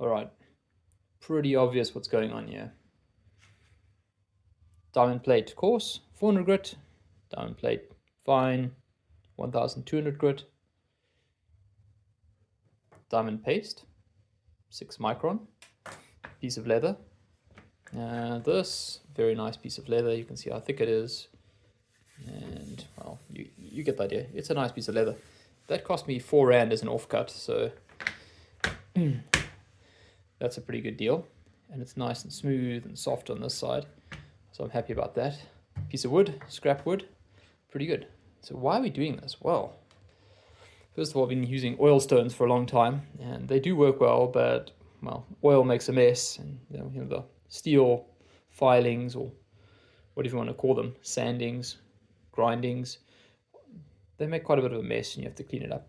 Alright, pretty obvious what's going on here. Diamond plate coarse, 400 grit. Diamond plate fine, 1200 grit. Diamond paste, 6 micron. Piece of leather. This, very nice piece of leather. You can see how thick it is. And, well, you get the idea. It's a nice piece of leather. That cost me 4 rand as an offcut, so that's a pretty good deal. And it's nice and smooth and soft on this side, so I'm happy about that. Piece of wood, scrap wood, pretty good. So why are we doing this? Well, first of all, I've been using oil stones for a long time, and they do work well, but, well, oil makes a mess, and the steel filings, or whatever you want to call them, sandings, grindings, they make quite a bit of a mess, and you have to clean it up.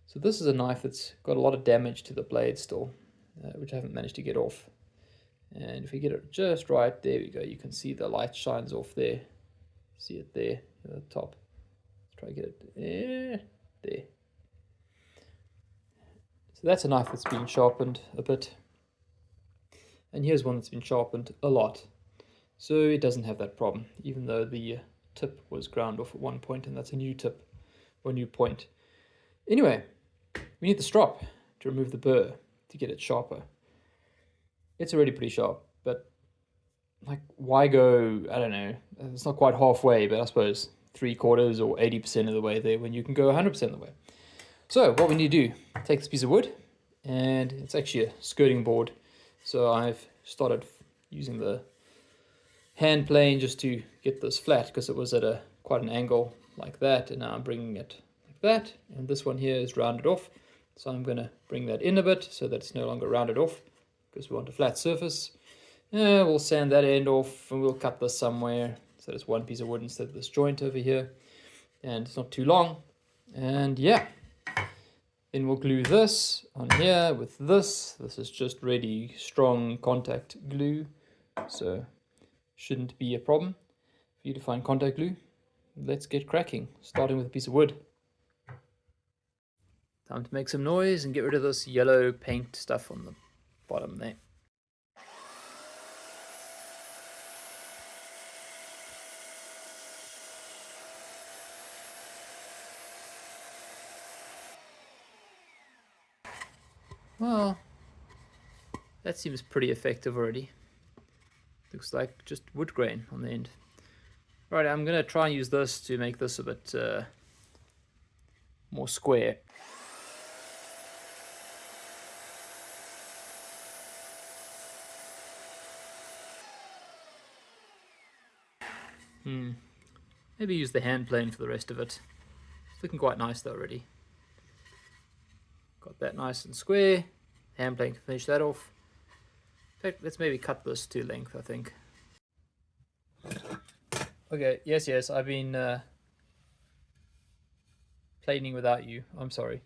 So this is a knife that's got a lot of damage to the blade still, which I haven't managed to get off. And if we get it just right, there we go. You can see the light shines off there. See it there at the top. Let's try to get it there. So that's a knife that's been sharpened a bit. And here's one that's been sharpened a lot. So it doesn't have that problem, even though the tip was ground off at one point, and that's a new tip or new point. Anyway, we need the strop to remove the burr to get it sharper. It's already pretty sharp, but like, why go, I don't know, it's not quite halfway, but I suppose 3/4 or 80% of the way there when you can go 100% of the way. So what we need to do, take this piece of wood, and it's actually a skirting board. So I've started using the hand plane just to get this flat, because it was at quite an angle like that, and now I'm bringing it like that, and this one here is rounded off. So I'm going to bring that in a bit so that it's no longer rounded off, because we want a flat surface. We'll sand that end off, and we'll cut this somewhere so it's one piece of wood instead of this joint over here, and it's not too long. And yeah, then we'll glue this on here with this. This is just really strong contact glue, so shouldn't be a problem for you to find contact glue. Let's get cracking, starting with a piece of wood. Time to make some noise and get rid of this yellow paint stuff on the bottom there. Well, that seems pretty effective already. Looks like just wood grain on the end. Right, I'm going to try and use this to make this a bit more square. Maybe use the hand plane for the rest of it. It's looking quite nice though already. Got that nice and square. Hand plane can finish that off. In fact, let's maybe cut this to length, I think. Okay, yes, I've been planing without you. I'm sorry.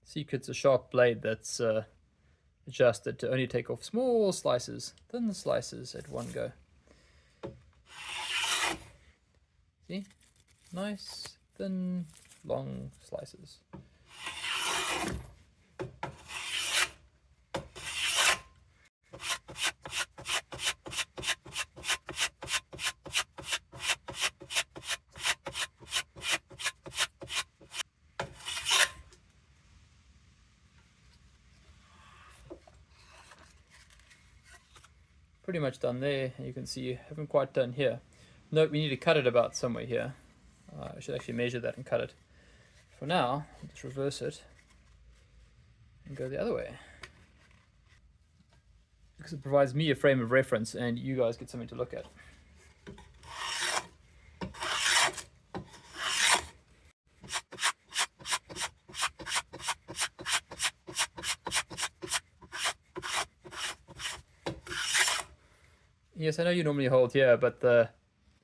Secret's a sharp blade that's adjusted to only take off small slices, thin slices at one go. See? Nice, thin, long slices. Pretty much done there, and you can see you haven't quite done here. Note, we need to cut it about somewhere here. I should actually measure that and cut it. For now, I'll just reverse it and go the other way, because it provides me a frame of reference and you guys get something to look at. Yes, I know you normally hold here, but the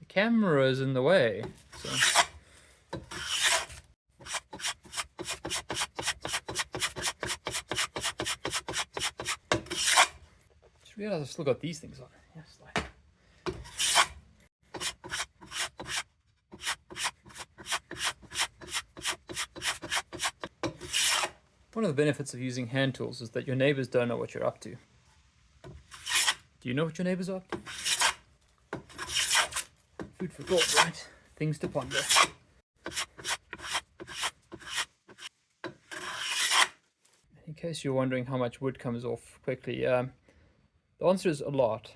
camera is in the way. So. Just realized I've still got these things on. Yes, like. One of the benefits of using hand tools is that your neighbors don't know what you're up to. Do you know what your neighbors are up to? Food for thought, right? Things to ponder. In case you're wondering how much wood comes off quickly, the answer is a lot.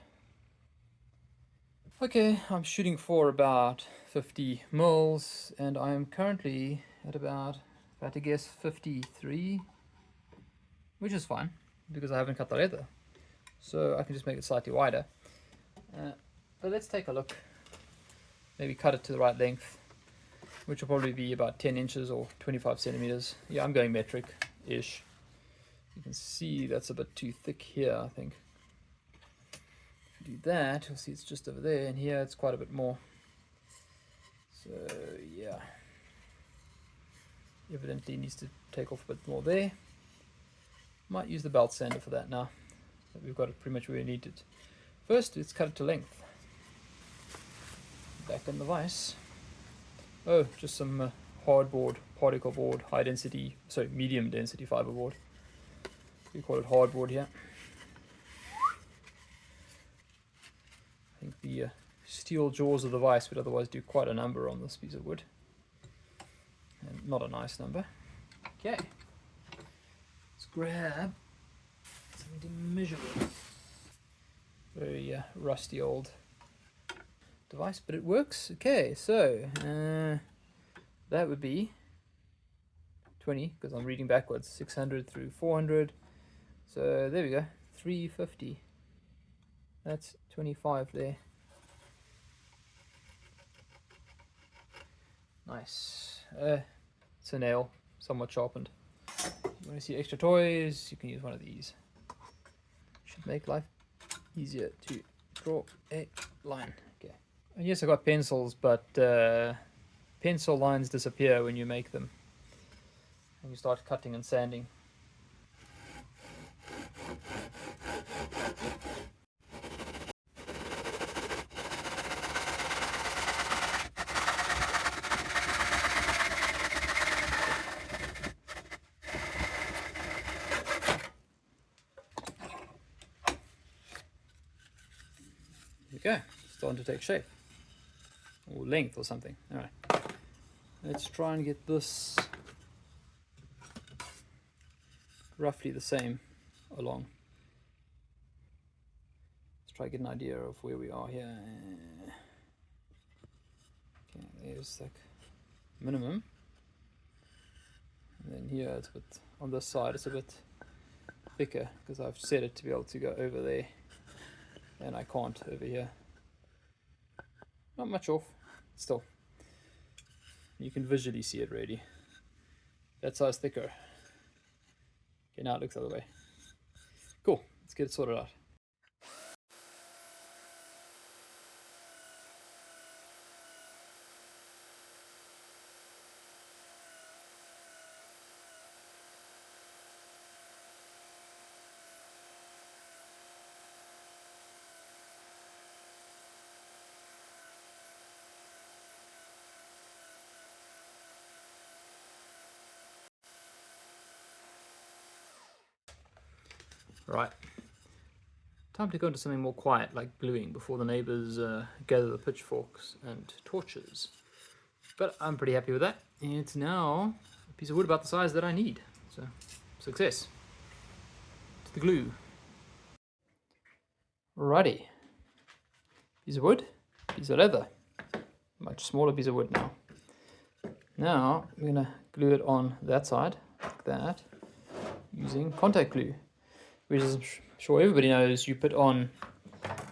Okay, I'm shooting for about 50 mils, and I'm currently at about, if I had to guess, 53, which is fine, because I haven't cut the leather. So I can just make it slightly wider. But let's take a look. Maybe cut it to the right length, which will probably be about 10 inches or 25 centimeters. Yeah, I'm going metric-ish. You can see that's a bit too thick here, I think. If you do that, you'll see it's just over there, and here it's quite a bit more. So, yeah. Evidently needs to take off a bit more there. Might use the belt sander for that now. But we've got it pretty much where we need it. First, let's cut it to length. Back in the vise. Oh, just some hardboard, particle board, medium density fiberboard. We call it hardboard here. I think the steel jaws of the vise would otherwise do quite a number on this piece of wood. And not a nice number. Okay. Let's grab something to measure with. Very rusty old device, but it works. Okay, so that would be 20, because I'm reading backwards, 600 through 400. So there we go, 350. That's 25 there. Nice. It's a nail, somewhat sharpened. If you want to see extra toys, you can use one of these. Should make life easier to draw a line. Okay. And yes, I got pencils, but pencil lines disappear when you make them. And you start cutting and sanding. Okay, starting to take shape. Or length or something. Alright. Let's try and get this roughly the same along. Let's try to get an idea of where we are here. Okay, there's like minimum. And then here it's a bit, on this side it's a bit thicker because I've set it to be able to go over there. And I can't over here. Not much off, still. You can visually see it already. That size thicker. Okay, now it looks the other way. Cool, let's get it sorted out. Right, time to go into something more quiet like gluing before the neighbors gather the pitchforks and torches. But I'm pretty happy with that. It's now a piece of wood about the size that I need. So, success. To the glue. Alrighty. Piece of wood, piece of leather. Much smaller piece of wood now. Now, I'm going to glue it on that side, like that, using contact glue. Which is, I'm sure everybody knows, you put on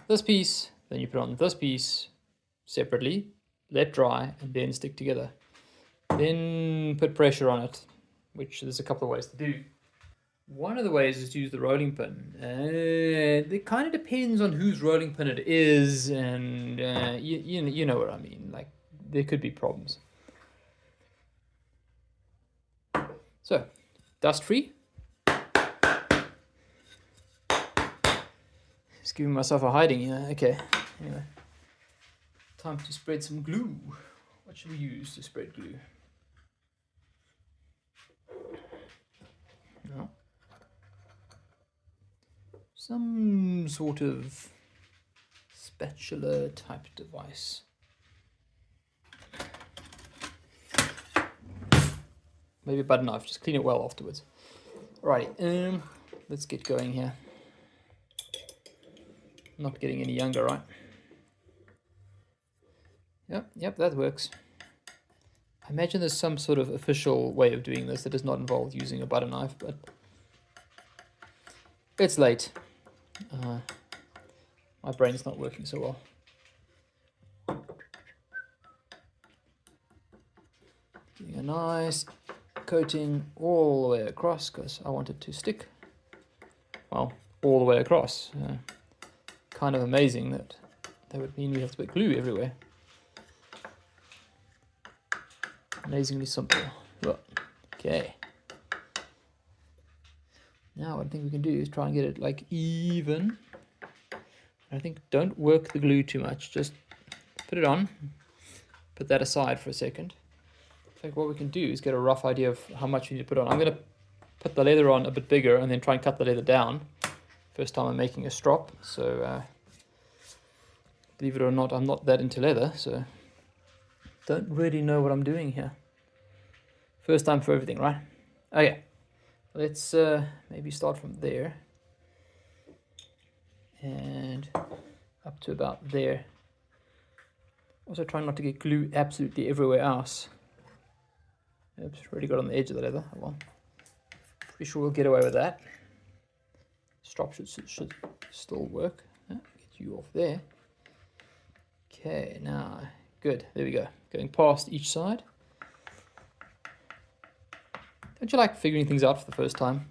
this piece, then you put on this piece separately, let dry, and then stick together. Then put pressure on it, which there's a couple of ways to do. One of the ways is to use the rolling pin. It kind of depends on whose rolling pin it is, and you know what I mean. Like, there could be problems. So, dust free. giving myself a hiding here. Okay, anyway. Time to spread some glue. What should we use to spread glue? No. Some sort of spatula type device. Maybe a butter knife, just clean it well afterwards. Alrighty, let's get going here. Not getting any younger, right? Yep, that works. I imagine there's some sort of official way of doing this that does not involve using a butter knife, but it's late. My brain's not working so well. Getting a nice coating all the way across because I want it to stick. Well, all the way across. Kind of amazing that would mean we have to put glue everywhere. Amazingly simple. Well, okay. Now what I think we can do is try and get it like even. I think don't work the glue too much. Just put it on. Put that aside for a second. I think what we can do is get a rough idea of how much we need to put on. I'm going to put the leather on a bit bigger and then try and cut the leather down. First time I'm making a strop, so believe it or not, I'm not that into leather, so don't really know what I'm doing here. First time for everything, right? Okay, let's maybe start from there and up to about there. Also trying not to get glue absolutely everywhere else. Oops, already got on the edge of the leather. Oh well, pretty sure we'll get away with that. Strop should still work. Get you off there. Okay, now, good, there we go. Going past each side. Don't you like figuring things out for the first time?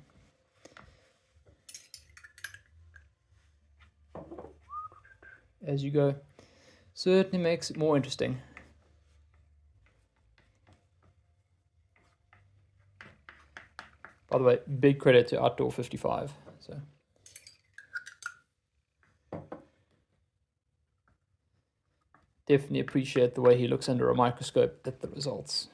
As you go. Certainly makes it more interesting. By the way, big credit to Outdoor 55. So. Definitely appreciate the way he looks under a microscope at the results.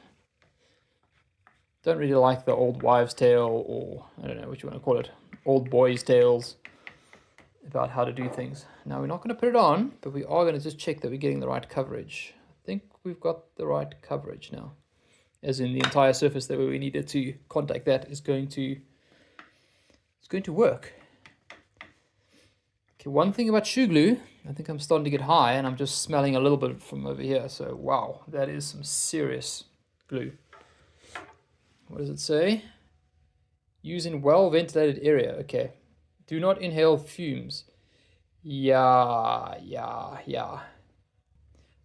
Don't really like the old wives' tale, or I don't know what you want to call it, old boys' tales about how to do things. Now we're not going to put it on, but we are going to just check that we're getting the right coverage. I think we've got the right coverage now. As in the entire surface that we needed to contact that is going to work. Okay, one thing about shoe glue, I think I'm starting to get high and I'm just smelling a little bit from over here. So wow, that is some serious glue. What does it say? Use in well-ventilated area. Okay. Do not inhale fumes. Yeah.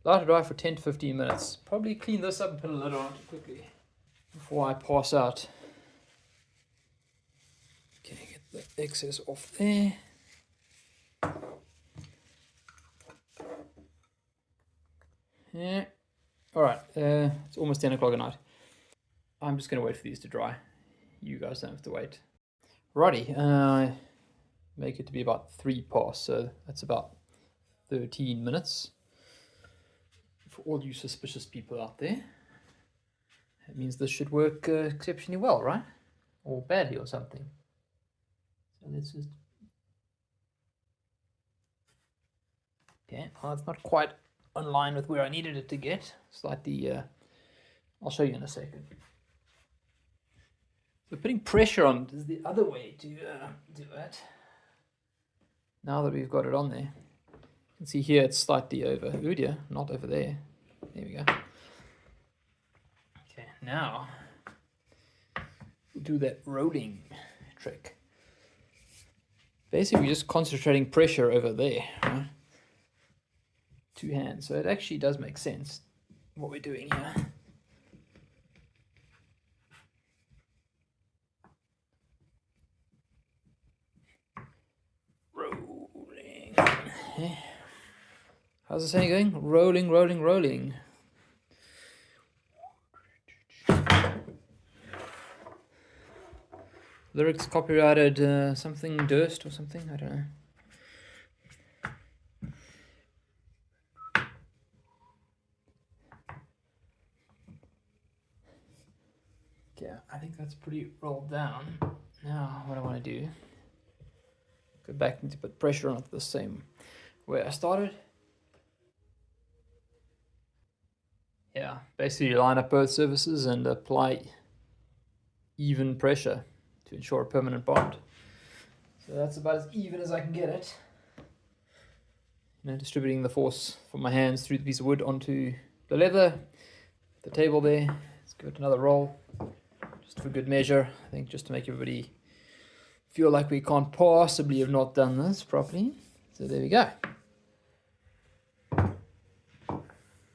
Let it dry for 10 to 15 minutes. Probably clean this up and put a lid on it quickly before I pass out. Okay, get the excess off there. Yeah. Alright, it's almost 10 o'clock at night. I'm just going to wait for these to dry. You guys don't have to wait. Righty, make it to be about 3 past, so that's about 13 minutes. For all you suspicious people out there, that means this should work exceptionally well, right? Or badly or something. So let's just... Okay, well, it's not quite on line with where I needed it to get. Slightly, I'll show you in a second. So putting pressure on is the other way to do that. Now that we've got it on there, you can see here it's slightly over. Oh dear, not over there. There we go. Okay, now we'll do that rolling trick. Basically, just concentrating pressure over there, right? 2 hands. So it actually does make sense what we're doing here. Rolling. How's the saying going? Rolling, rolling, rolling. Lyrics copyrighted something Durst or something, I don't know. I think that's pretty rolled down. Now what I want to do, go back and put pressure on it the same way I started. Yeah, basically line up both surfaces and apply even pressure to ensure a permanent bond. So that's about as even as I can get it. You know, distributing the force from my hands through the piece of wood onto the leather, the table there. Let's give it another roll, just for good measure. I think just to make everybody feel like we can't possibly have not done this properly. So there we go.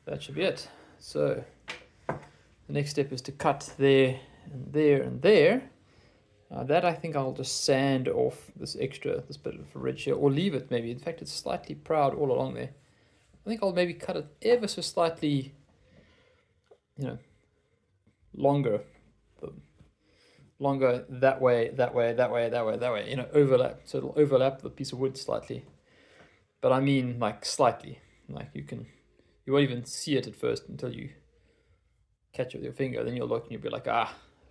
That should be it. So the next step is to cut there and there and there. That I think I'll just sand off this bit of a ridge here, or leave it maybe. In fact, it's slightly proud all along there. I think I'll maybe cut it ever so slightly, you know, longer that way, you know, overlap. So it'll overlap the piece of wood slightly. But I mean like slightly. Like you won't even see it at first until you catch it with your finger. Then you'll look and you'll be like,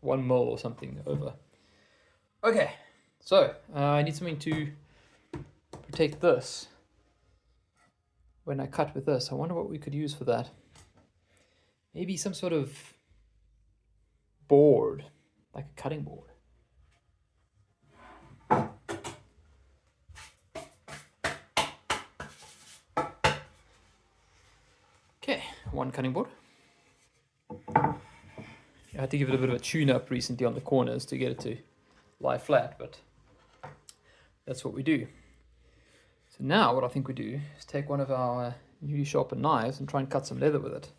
1 mil or something over. Okay, so I need something to protect this. When I cut with this, I wonder what we could use for that. Maybe some sort of board, like a cutting board. Okay, one cutting board. I had to give it a bit of a tune-up recently on the corners to get it to lie flat, but that's what we do. So now what I think we do is take one of our newly sharpened knives and try and cut some leather with it.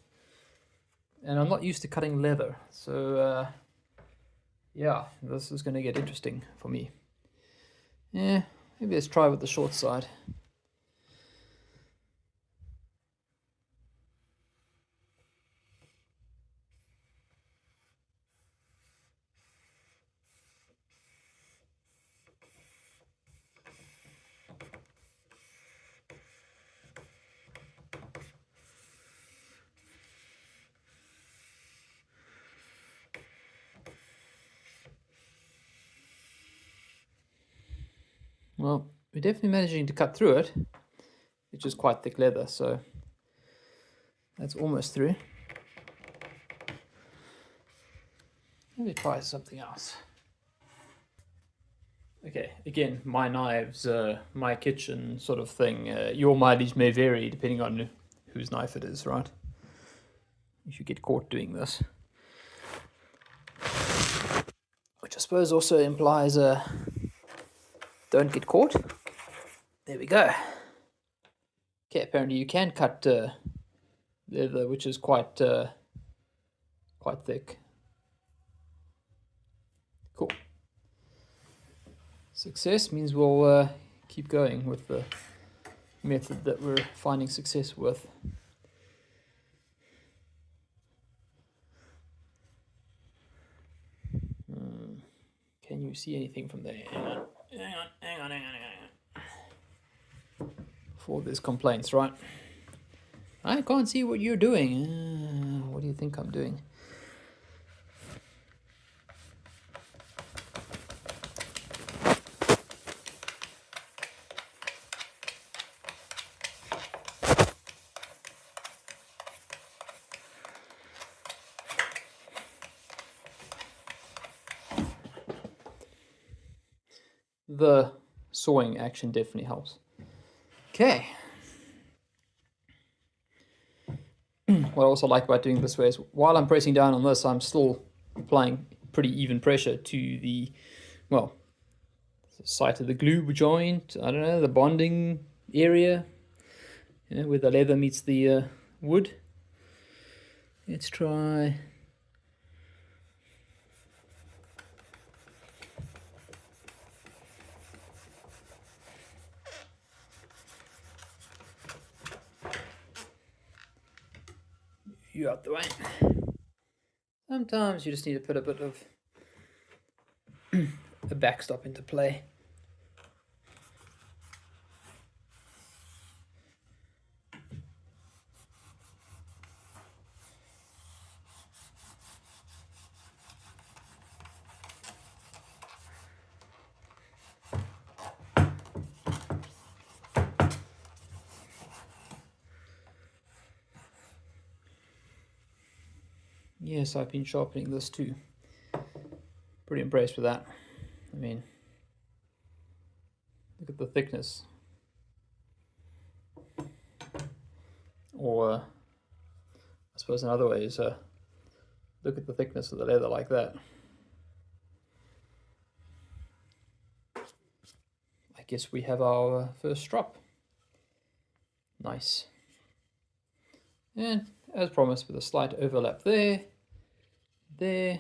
And I'm not used to cutting leather, so yeah, this is going to get interesting for me. Yeah, maybe let's try with the short side. Well, we're definitely managing to cut through it, which is quite thick leather, so that's almost through. Maybe try something else. Okay, again, my knives, my kitchen sort of thing. Your mileage may vary depending on whose knife it is, right? If you get caught doing this. Which I suppose also implies don't get caught. There we go. Okay, apparently you can cut leather, which is quite thick. Cool. Success means we'll keep going with the method that we're finding success with. Can you see anything from there? Hang on. Before there's complaints, right? I can't see what you're doing. What do you think I'm doing? The sawing action definitely helps. Okay. What I also like about doing this way is while I'm pressing down on this, I'm still applying pretty even pressure to the, well, the site of the glue joint, I don't know, the bonding area, you know, where the leather meets the wood. Let's try. You out the way. Sometimes you just need to put a bit of a backstop into play. Yes, I've been sharpening this too. Pretty impressed with that. I mean, look at the thickness. Or I suppose another way is look at the thickness of the leather like that. I guess we have our first strop. Nice. And as promised, with a slight overlap there, there.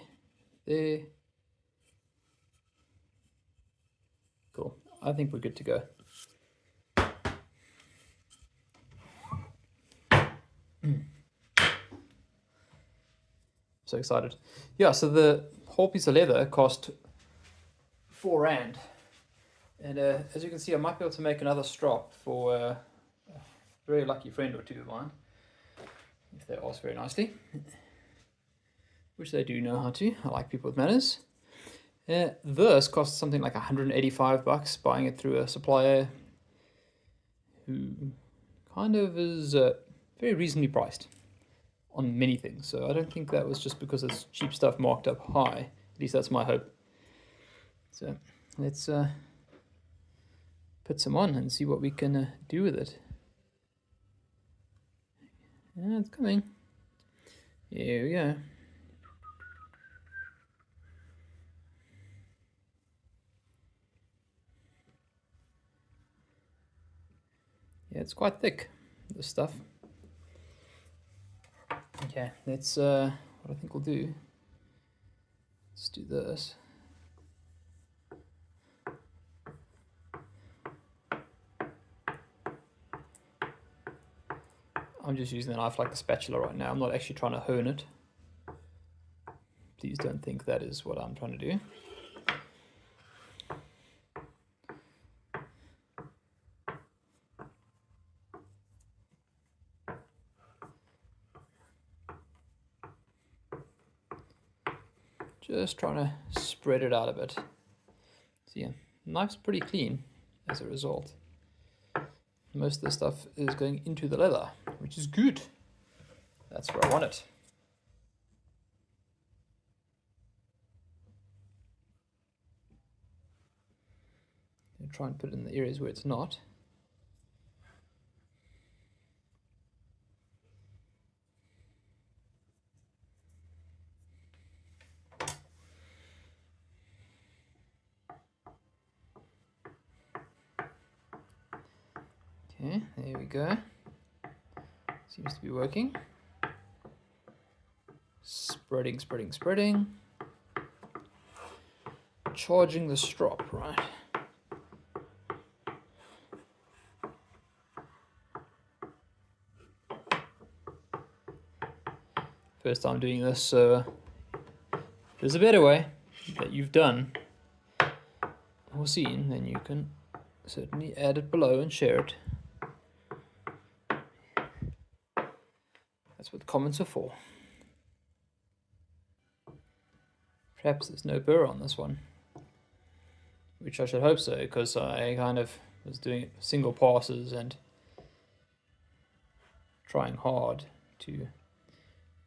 Cool. I think we're good to go. So excited. Yeah, so the whole piece of leather cost £4. And as you can see, I might be able to make another strop for a very lucky friend or two of mine, if they ask very nicely, which they do know how to. I like people with manners. This costs something like $185, buying it through a supplier who kind of is very reasonably priced on many things. So I don't think that was just because it's cheap stuff marked up high. At least that's my hope. So let's put some on and see what we can do with it. Yeah, it's coming. Here we go. Yeah, it's quite thick, this stuff. Okay, let's, what I think we'll do, let's do this. I'm just using the knife like a spatula right now. I'm not actually trying to hone it. Please don't think that is what I'm trying to do. Just trying to spread it out a bit. So yeah, knife's pretty clean as a result. Most of the stuff is going into the leather, which is good. That's where I want it. I'll try and put it in the areas where it's not. Okay, there we go. Seems to be working. Spreading, spreading, spreading. Charging the strop, right? First time doing this, so there's a better way that you've done or seen, then you can certainly add it below and share it. That's what the comments are for. Perhaps there's no burr on this one, which I should hope so, because I kind of was doing single passes and trying hard to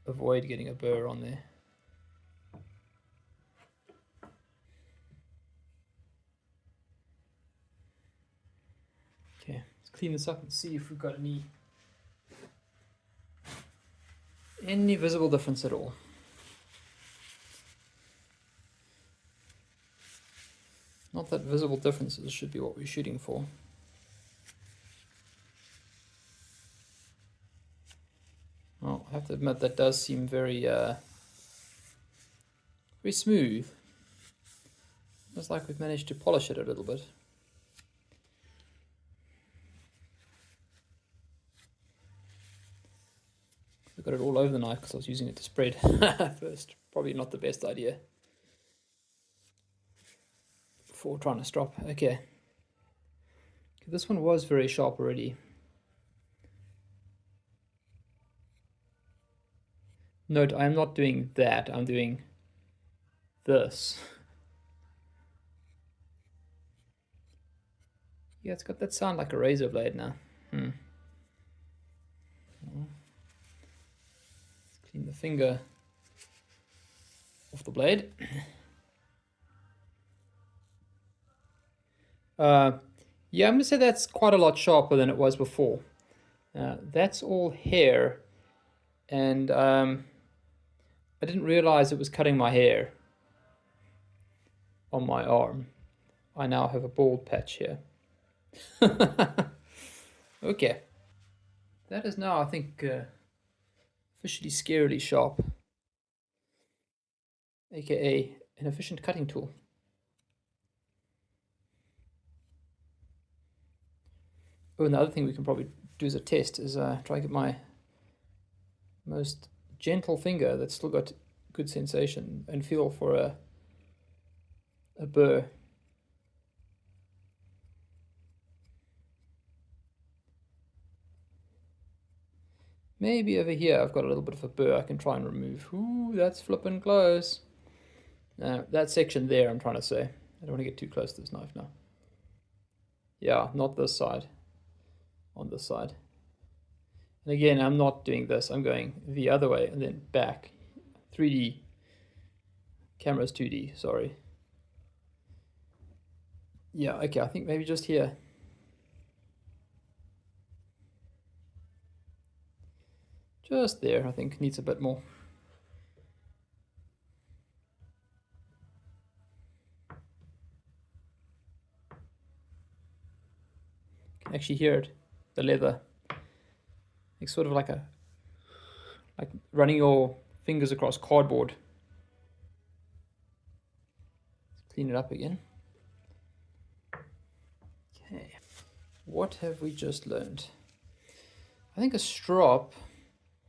avoid getting a burr on there. Okay, let's clean this up and see if we've got any visible difference at all. Not that visible differences should be what we're shooting for. Well, I have to admit that does seem very, very smooth. Looks like we've managed to polish it a little bit. I got it all over the knife because I was using it to spread first. Probably not the best idea before trying to strop. Okay. This one was very sharp already. Note, I am not doing that. I'm doing this. Yeah, it's got that sound like a razor blade now. Let's clean the finger off the blade. Yeah, I'm going to say that's quite a lot sharper than it was before. That's all hair, and I didn't realize it was cutting my hair on my arm. I now have a bald patch here. Okay. That is now, I think, officially scarily sharp, aka an efficient cutting tool. Oh, and the other thing we can probably do as a test is try and get my most gentle finger that's still got good sensation and feel for a burr. Maybe over here I've got a little bit of a burr I can try and remove. Ooh, that's flipping close. That section there I'm trying to say. I don't want to get too close to this knife now. Yeah, not this side. On this side. And again, I'm not doing this. I'm going the other way and then back. 3D. Camera's 2D, sorry. Yeah, okay, I think maybe just here. Just there, I think, needs a bit more. You can actually hear it, the leather. It's sort of like running your fingers across cardboard. Let's clean it up again. Okay, what have we just learned? I think a strop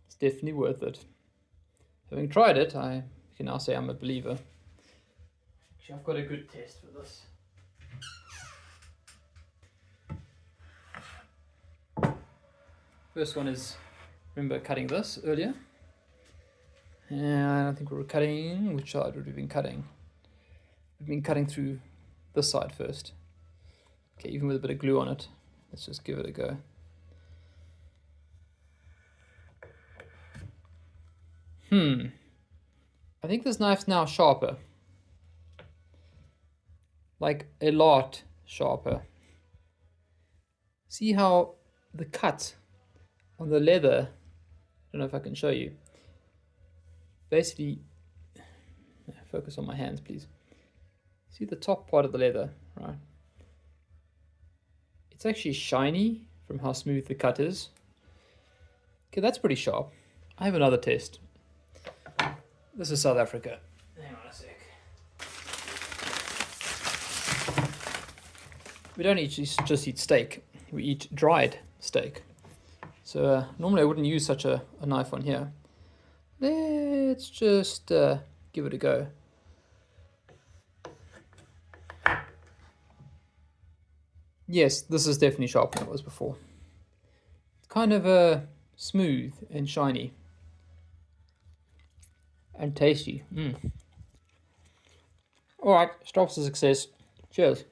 is definitely worth it. Having tried it, I can now say I'm a believer. Actually, I've got a good test for this. First one is, remember cutting this earlier? And I think we were cutting, which side would we have been cutting? We've been cutting through this side first. Okay, even with a bit of glue on it. Let's just give it a go. I think this knife's now sharper. Like a lot sharper. See how the cut on the leather, I don't know if I can show you. Basically, focus on my hands, please. See the top part of the leather, right? It's actually shiny from how smooth the cut is. Okay, that's pretty sharp. I have another test. This is South Africa. Hang on a sec. We don't just eat steak. We eat dried steak. So normally I wouldn't use such a knife on here. Let's just give it a go. Yes, this is definitely sharper than it was before. It's kind of smooth and shiny. And tasty. Alright, Strop's a success. Cheers.